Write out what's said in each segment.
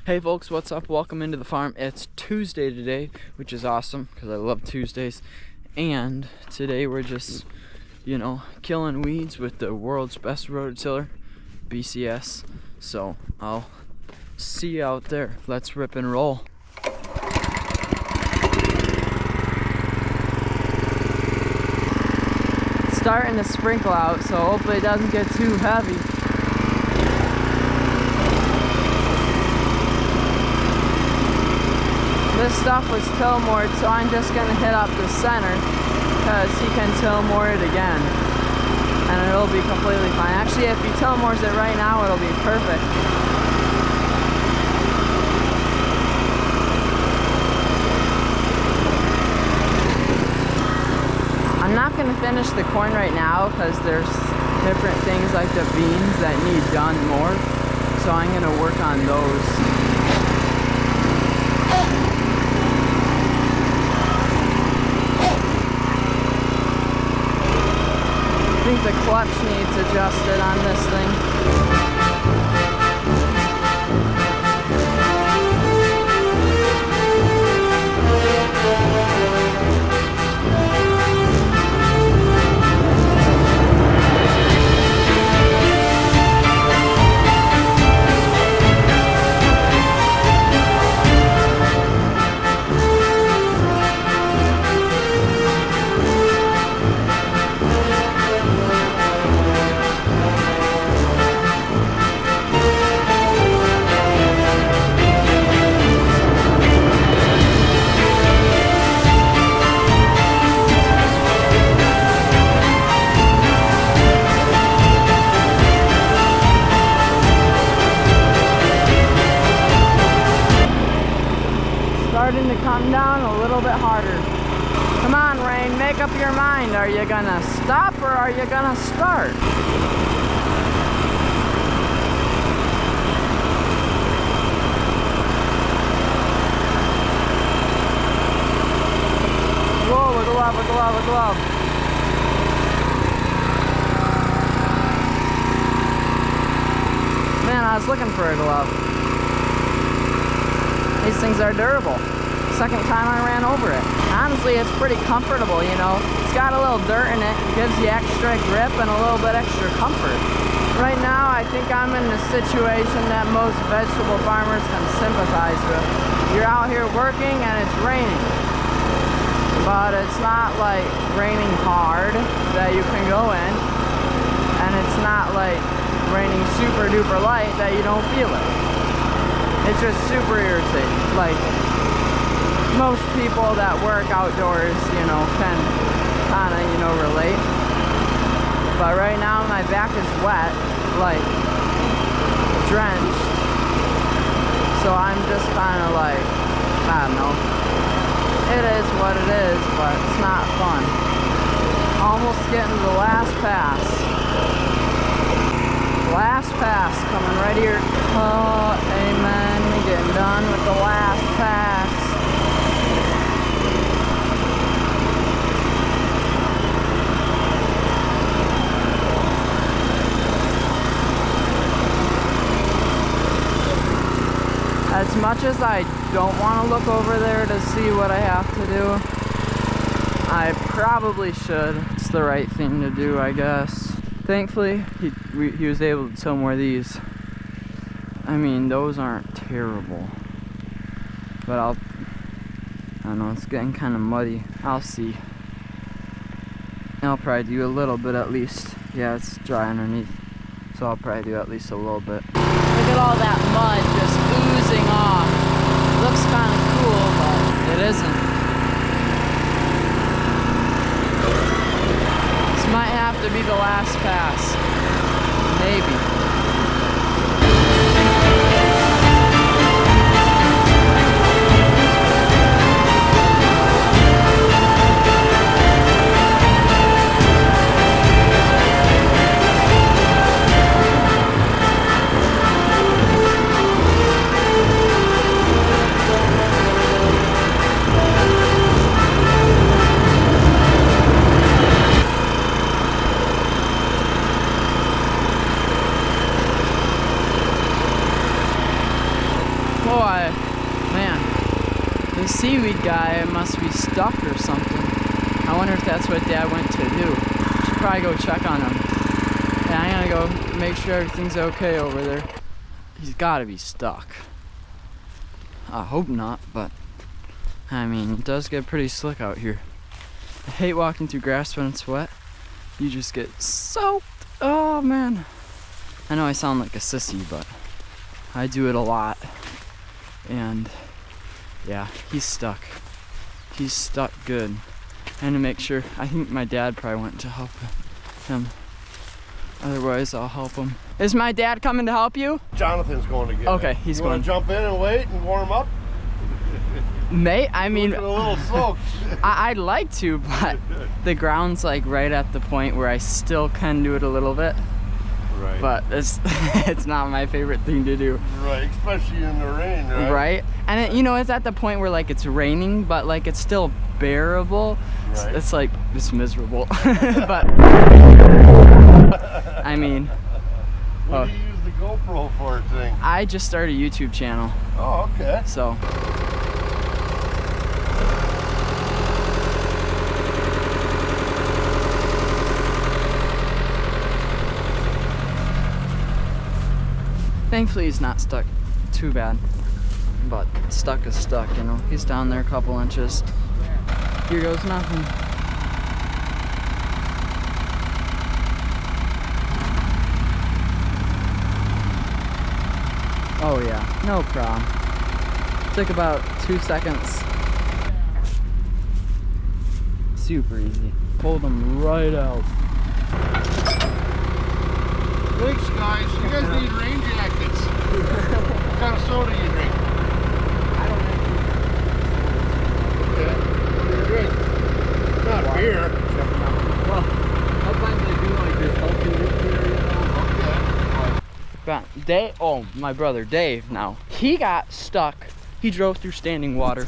Hey folks, what's up? Welcome into the farm. It's Tuesday today, which is awesome because I love Tuesdays. And today we're just, killing weeds with the world's best rototiller, BCS. So I'll see you out there. Let's rip and roll. It's starting to sprinkle out, so hopefully it doesn't get too heavy. This stuff was till moored, so I'm just gonna hit up the center because he can till moor it again and it'll be completely fine. Actually, if he till moors it right now, it'll be perfect. I'm not gonna finish the corn right now because there's different things like the beans that need done more, so I'm gonna work on those. I think the clutch needs adjusted on this thing. Starting to come down a little bit harder. Come on, rain, make up your mind. Are you gonna stop or are you gonna start? Whoa, a glove, a glove, a glove. Man, I was looking for a glove. These things are durable. Second time I ran over it. Honestly, it's pretty comfortable, It's got a little dirt in it. It gives you extra grip and a little bit extra comfort. Right now, I think I'm in a situation that most vegetable farmers can sympathize with. You're out here working and it's raining. But it's not like raining hard that you can go in. And it's not like raining super duper light that you don't feel it. It's just super irritating. Like, most people that work outdoors, can kinda, relate. But right now my back is wet, like, drenched. So I'm just kinda like, I don't know. It is what it is, but it's not fun. Almost getting to the last pass. Last pass coming right here. Oh, amen. We're getting done with the last pass. As much as I don't want to look over there to see what I have to do, I probably should. It's the right thing to do, I guess. Thankfully, he was able to till more of these. I mean, those aren't terrible. But I don't know, it's getting kind of muddy. I'll see. I'll probably do a little bit at least. Yeah, it's dry underneath. So I'll probably do at least a little bit. Look at all that mud just oozing off. Looks kind of cool, but it isn't. Might have to be the last pass. Maybe. Man, the seaweed guy must be stuck or something. I wonder if that's what Dad went to do. Should probably go check on him. Yeah, I'm gonna go make sure everything's okay over there. He's gotta be stuck. I hope not, but I mean, it does get pretty slick out here. I hate walking through grass when it's wet. You just get soaked. Oh man. I know I sound like a sissy, but I do it a lot. And yeah, he's stuck. He's stuck good. And to make sure, I think my dad probably went to help him. Otherwise, I'll help him. Is my dad coming to help you? Jonathan's going to get Okay, it. he's you going. Want to jump in and wait and warm up? Mate, I mean, a little soaked. I'd like to, but the ground's like right at the point where I still can do it a little bit. Right. But it's not my favorite thing to do. Right, especially in the rain, right? Right, and it, you know, it's at the point where like it's raining, but like it's still bearable. Right. It's like, it's miserable. But I mean, what do you use the GoPro for, thing? I just started a YouTube channel. Oh, okay. So thankfully he's not stuck too bad, but stuck is stuck, you know. He's down there a couple inches. Here goes nothing. Oh yeah, no problem. Took about 2 seconds. Super easy. Pulled them right out. Thanks, guys. You guys need rain jackets. What kind of soda you drink? I don't Okay. Good. Not beer. Well, sometimes they do like this healthy root beer, you know. Okay. Dave, oh, my brother Dave now. He got stuck. He drove through standing water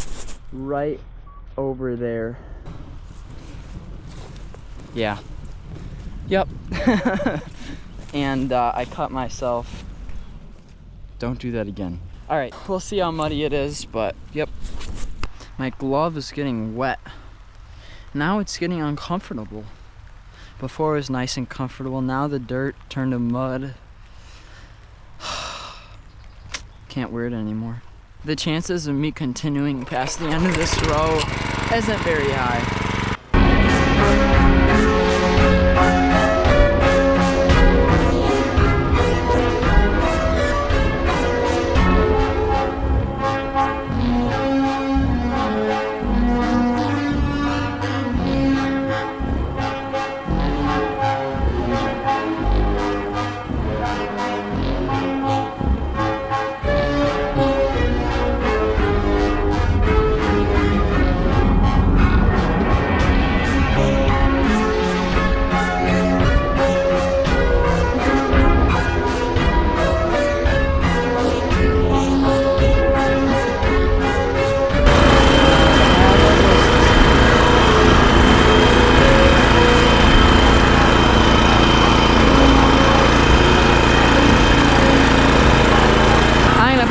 right over there. Yeah. Yep. And I cut myself. Don't do that again. All right, we'll see how muddy it is, but yep. My glove is getting wet. Now it's getting uncomfortable. Before it was nice and comfortable. Now the dirt turned to mud. Can't wear it anymore. The chances of me continuing past the end of this row isn't very high.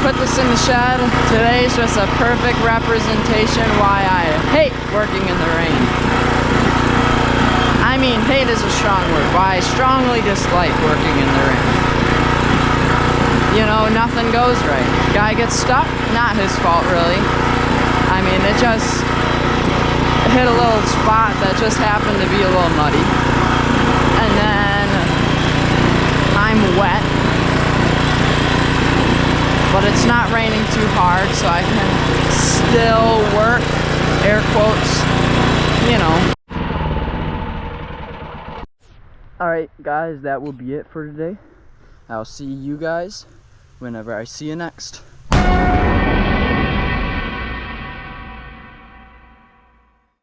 Put this in the shed. Today's just a perfect representation why I hate working in the rain. I mean, hate is a strong word. Why I strongly dislike working in the rain. You know, nothing goes right. Guy gets stuck, not his fault really. I mean, it just hit a little spot that just happened to be a little muddy. And then I'm wet. But it's not raining too hard, so I can still work, air quotes, you know. Alright guys, that will be it for today. I'll see you guys whenever I see you next.